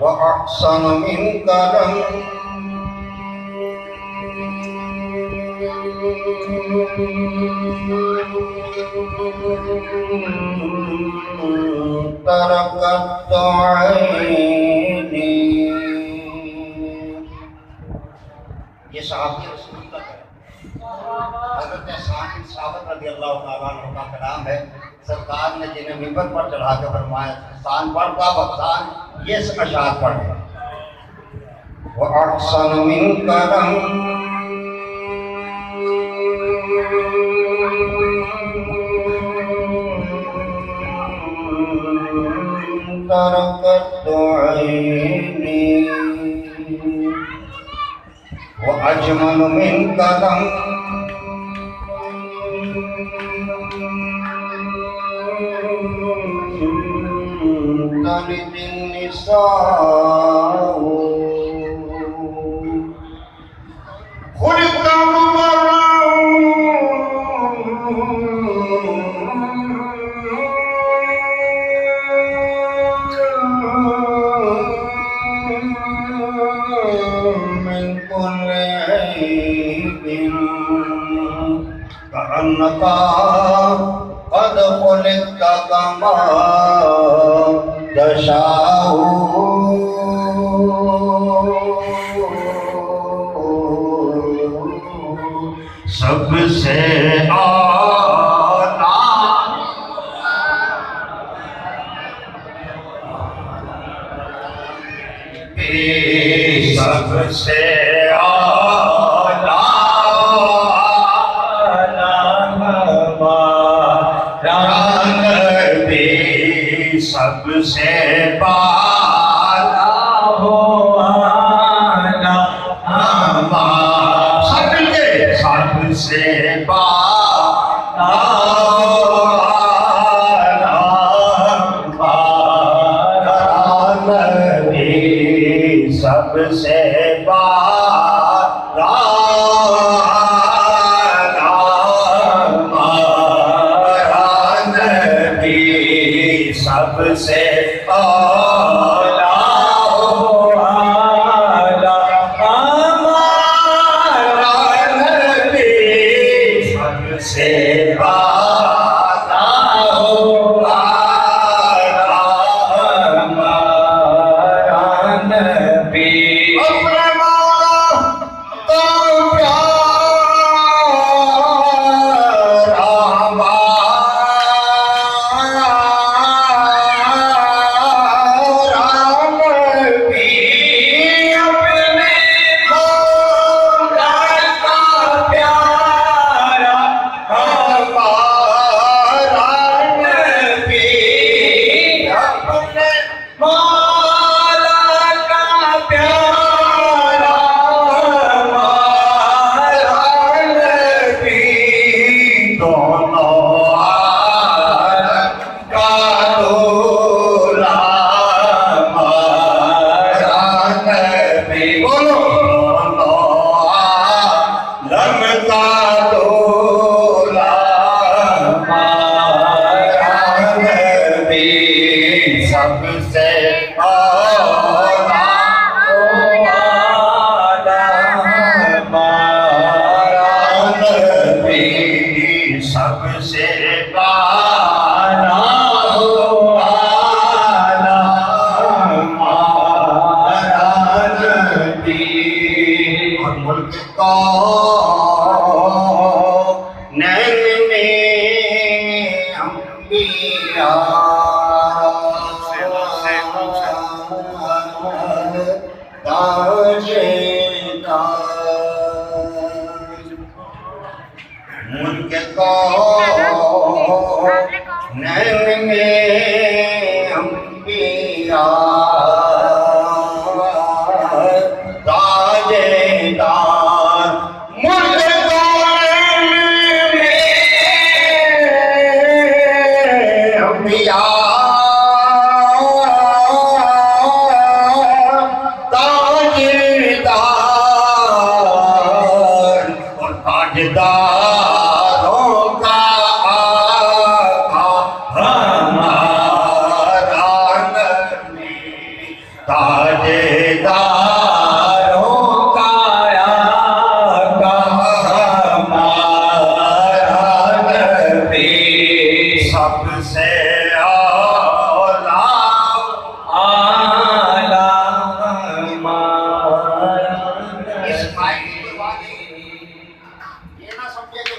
وأحسن منك لم تركت عيني. یہ صحابی رسول اللہ ہے، حضرت احسان بن ثابت رضی اللہ تعالیٰ عنہ کا کلام ہے. سرکار نے جنہیں ممبر پر چڑھا کے فرمایا احسان پڑھ کا احسان، یہ اشعار پڑھ. وَأَحْسَنُ مِنْكَ لَمْ تركت عيني وأجمل منك لم تلد النساء. خلقت كأنك قد خلقت كما تشاء. سب سے اعلیٰ سب سے سب سے بالا ہو آنا ہمارا، سب کے سب سے بالا ہمارا نبی، سب سے بالا سب سے اعلیٰ ہمارا نبی، سب سے اعلیٰ ہمارا نبی. اپنے مولا کا تاجداروں کا آقا تاجداروں کا آقا ہمارا نبی سب سے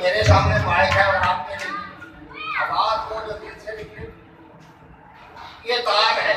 میرے سامنے مائک ہے اور آپ کے لیے آواز کو جو دل سے نکلے، یہ تار ہے،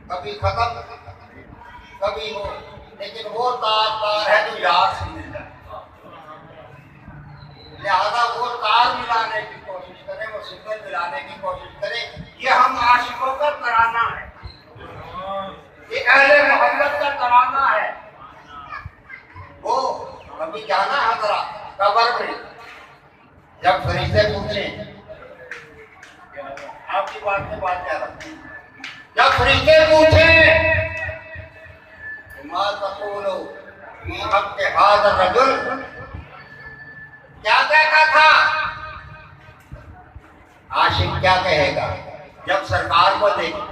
کبھی ختم کبھی ہو، لیکن وہ تار ہے جو یار سے مل جائے، لہذا وہ تار ملانے کی کوشش کریں، وہ سگنل ملانے کی کوشش کریں۔ یہ ہم عاشقوں کا ترانہ ہے، یہ اہل محمد کا ترانہ ہے۔ وہ کبھی جانا ہے ذرا قبر میں، جب فرشتے پوچھیں، آپ کی بات میں بات کیا رہا، جب فرشتے پوچھیں ما تقول فی حق ھذا الرجل، کیا کہتا تھا عاشق، کیا کہے گا جب سرکار کو دیکھے،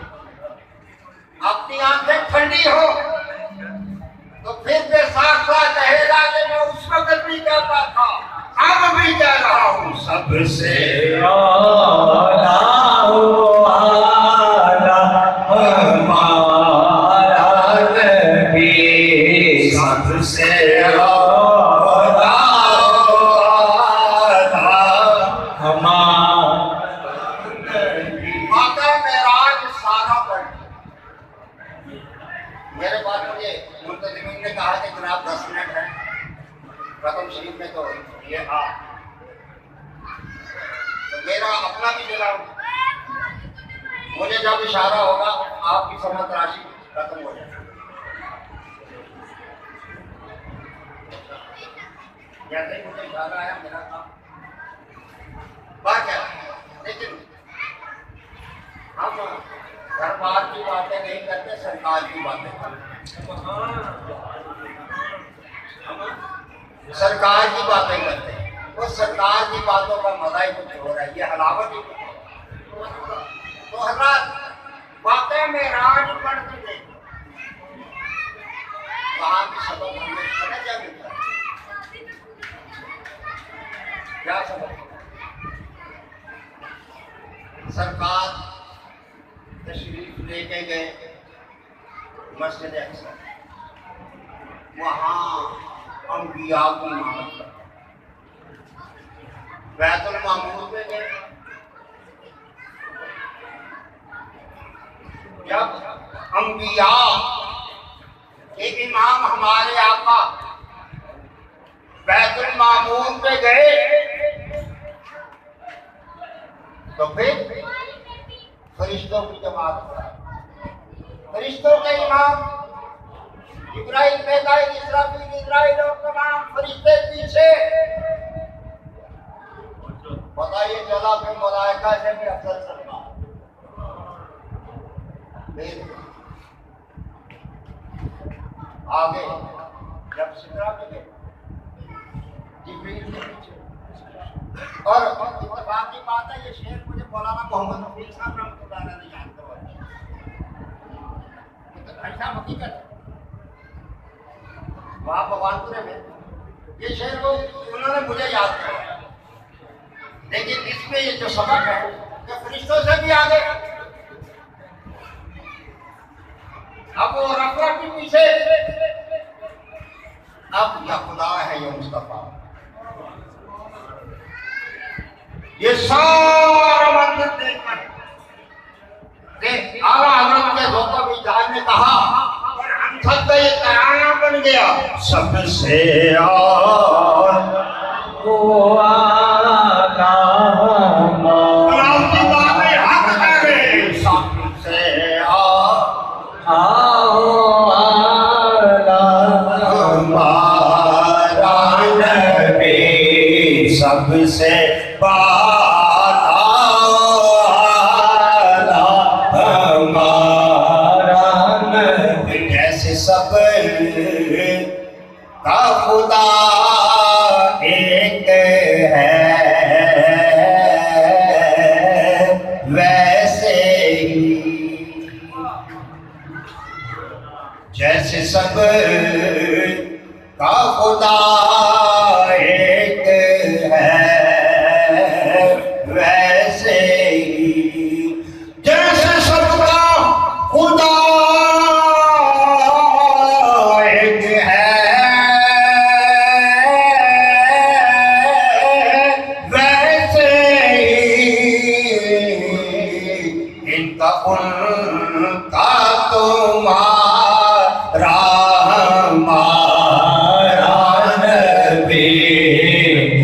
اپنی آنکھیں ٹھنڈی ہو تو پھر بے ساختہ کہے گا کہ میں اس وقت بھی کہتا تھا، اب بھی کہہ رہا ہوں، سب سے اعلیٰ ہمارا نبی سب سے اعلیٰ ہمارا آقا معراج سارا پڑھ۔ میرے پاس مجھے منتظمین نے کہا کہ جناب 10 منٹ ہے، ختم شریف میں تو یہ تو میرا اپنا بھی دلا، مجھے جب اشارہ ہوگا آپ کی سمجھ راشی ختم ہو جائے، جیسے ہی مجھے اشارہ آیا میرا کام بات ہے۔ لیکن ہم گھر بار کی باتیں نہیں کرتے، سرکار کی باتیں کرتے، سرکار کی باتیں کرتے ہیں، وہ سرکار کی باتوں کا مزہ ہی کچھ ہو رہا ہے، یہ حلاوت ہی کچھ ہو رہا ہے۔ تو حضرات واقعہ معراج پڑھ کے دیکھو، وہاں کی سبق ہمیں پتہ کیا ملتا ہے، کیا سبق؟ سرکار تشریف لے کے گئے مسجد اقصی، وہاں انبیاء کی امامت کرتے، بیت المعمور میں گئے، جب انبیاء کے امام ہمارے آقا بیت المعمور پہ گئے تو پھر فرشتوں کی جماعت، فرشتوں کے امام جبرائیل، میکائیل، اسرافیل، اسرائیل اور تمام فرشتے پیچھے، پتہ یہ چلا کہ ملائکہ سے بھی افضل سرکار۔ پھر آگے جب سدرا پہ گئے جبریل کے پیچھے، اور اتفاق کی بات ہے یہ شعر مجھے مولانا محمد رفیع صاحب رحمۃ اللہ علیہ نے یاد کروایا، ایسا حقیقت وہاں بھگوانپورے میں یہ شعر کو انہوں نے مجھے یاد کروایا، لیکن اس میں یہ جو سبق ہے کہ فرشتوں سے بھی آگے، اب وہ رفعت کے پیچھے، اب یہ خدا ہے یہ مصطفیٰ، یہ سارا منظر دیکھ کر اعلیٰ حضرت کے ذوق بھی جان نے کہا اور ہم سب کا یہ ترانہ بن گیا، سب سے اعلیٰ سب سے بالا ہمارا نبی، جیسے سب کا خدا ایک ہے ویسے ہی جیسے سب کا خدا ایک ہے ویسے ہی جیسے سب کا خدا ایک ہے ویسے ہی ان کا تمہارا ہمارا نبی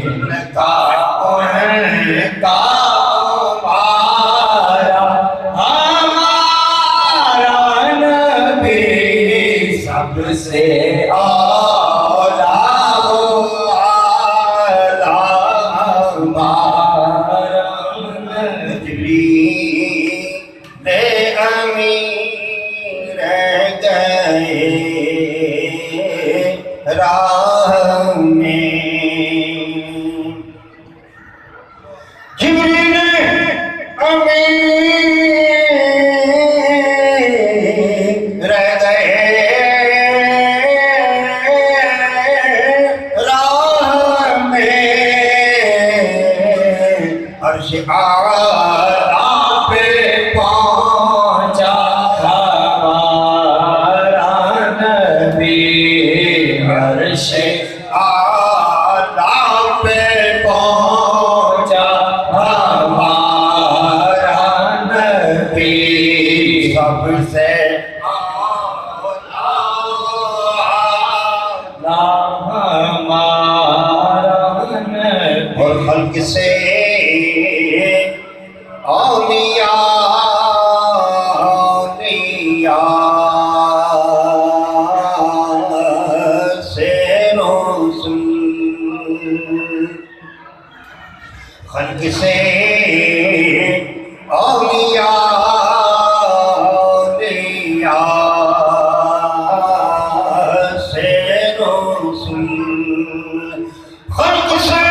ان کا ہمارا نبی سب سے اعلیٰ ہمارا جبریل امین رہ گئے راہ میں جبریل امین رہ گئے راہ میں عرش اعلیٰ پہ پہنچا ہمارا نبی عرش اعلیٰ پہ پہنچا ہمارا نبی سب سے اور خلق سے اولیاء سے روشن خلق سے اولیاء سے روشن خلق سے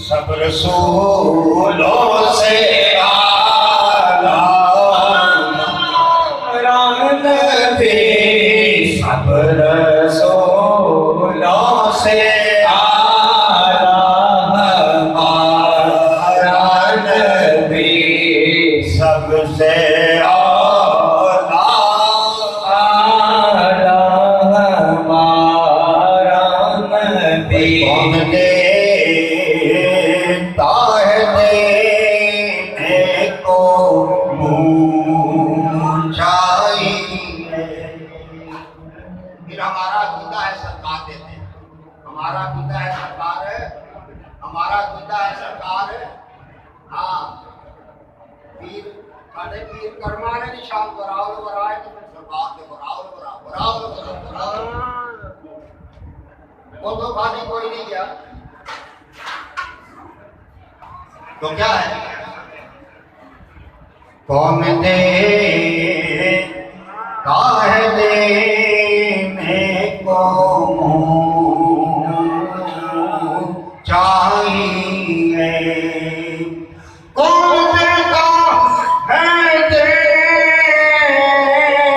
سب رسولوں سے اعلیٰ نبی سب رسولوں سے اعلیٰ ہمارا نبی سب سے کون دیتا ہے دینے کو منہ چاہیے پھر ہمارا عقیدہ ہے سرکار دیتے ہیں ہمارا عقیدہ ہے سرکار ہے ہمارا عقیدہ ہے سرکار ہے ہاں پیر کھڑے پیر کرمانے نشان براؤ برائے تو سرکار کے براؤ وہ تو خالی کوئی نہیں گیا تو کیا ہے کون دیتا ہے دینے کو منہ چاہیے کون دیتا ہے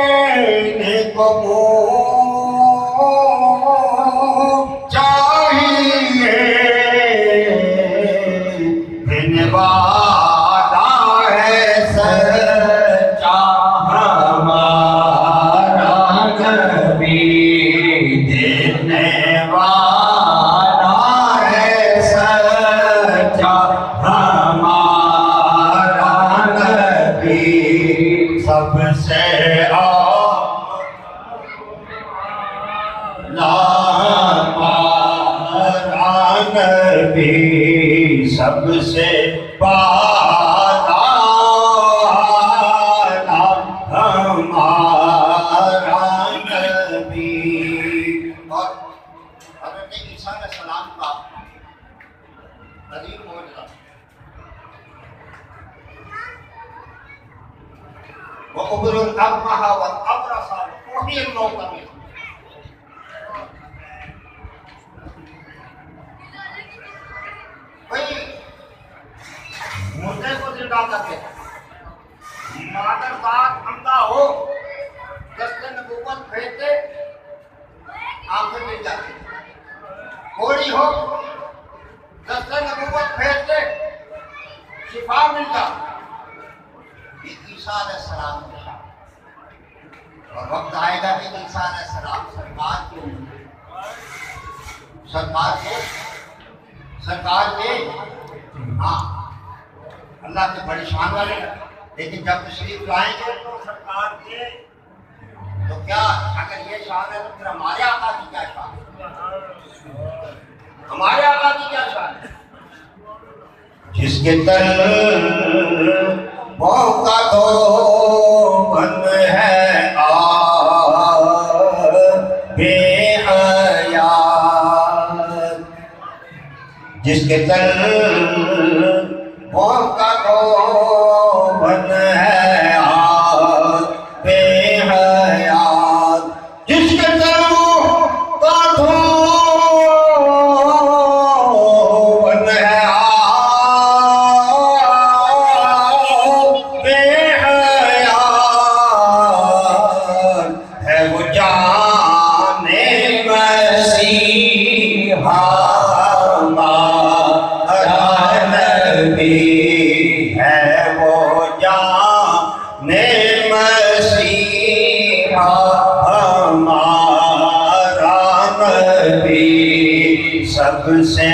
دینے کو منہ چاہیے دینے والا ہے سچا ہمارا نبی دینے والا ہے سچا ہمارا نبی سب سے نبی سب سے بالا ہمارا نبی اور حضرت عیسیٰ علیہ السلام کا عظیم معجزہ وَأُبْرِئُ الْأَكْمَحَ وَالْأَبْرَصَ روٹی ہم لوگ کریں بھائی مردے کو زندہ کرتے مادر بات عمدہ ہو دست نبوت پھیرتے آنکھیں مل جاتی کوڑی ہو دست نبوت پھیرتے شفا مل جاتی عیسیٰ علیہ السلام کے ساتھ اور وقت آئے گا کہ عیسیٰ علیہ السلام سرکار کے ہاں اللہ کے بڑی شان والے لیکن جب تشریف لائیں گے تو سرکار کے تو کیا اگر یہ شان ہے تو پھر ہمارے آقا کی کیا شان ہے ہمارے آقا کی کیا شان ہے جس کے تل موقع تو بند ہے بے حیات جس کے تل موقع تو بند ہے بے حیات جس کے تل موقع تو بند ہے سب سے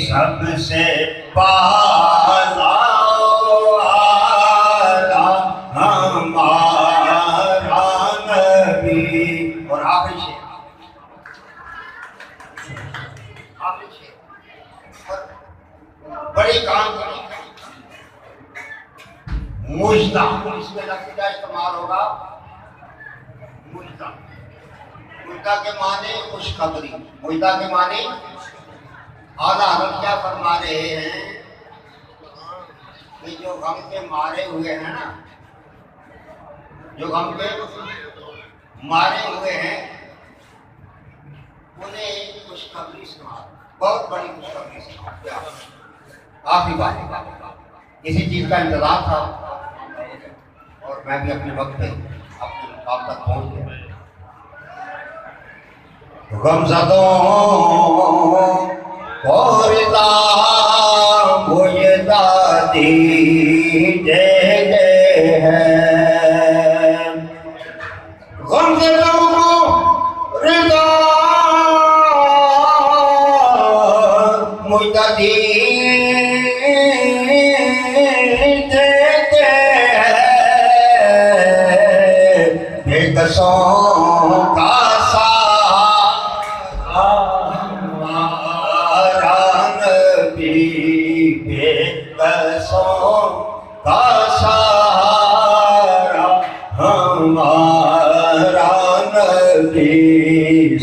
سب سے بالا ہمارا نبی اور آخری شیخ بڑی کام کری مجدہ اس میں لفظ کا استعمال ہوگا مجدہ مجدہ کے معنی خوشخبری مجدہ کے معنی اعلیٰ حضرت کیا فرما رہے ہیں کہ جو غم کے مارے ہوئے ہیں نا جو غم کے مارے ہوئے ہیں انہیں خوشخبری سنا بہت بڑی خوشخبری سنا آخری بات کسی چیز کا انتظار تھا اور میں بھی اپنے وقت پہ اپنے مقام تک پہنچ گیا غمزدوں کو رضا مجدہ دیجیے ہے غمزدوں کو رضا مجدہ دیجیے بے قصوں کا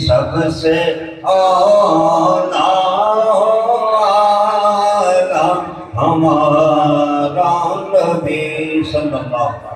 سب سے اعلیٰ ہمارا نبی صلی اللہ علیہ وسلم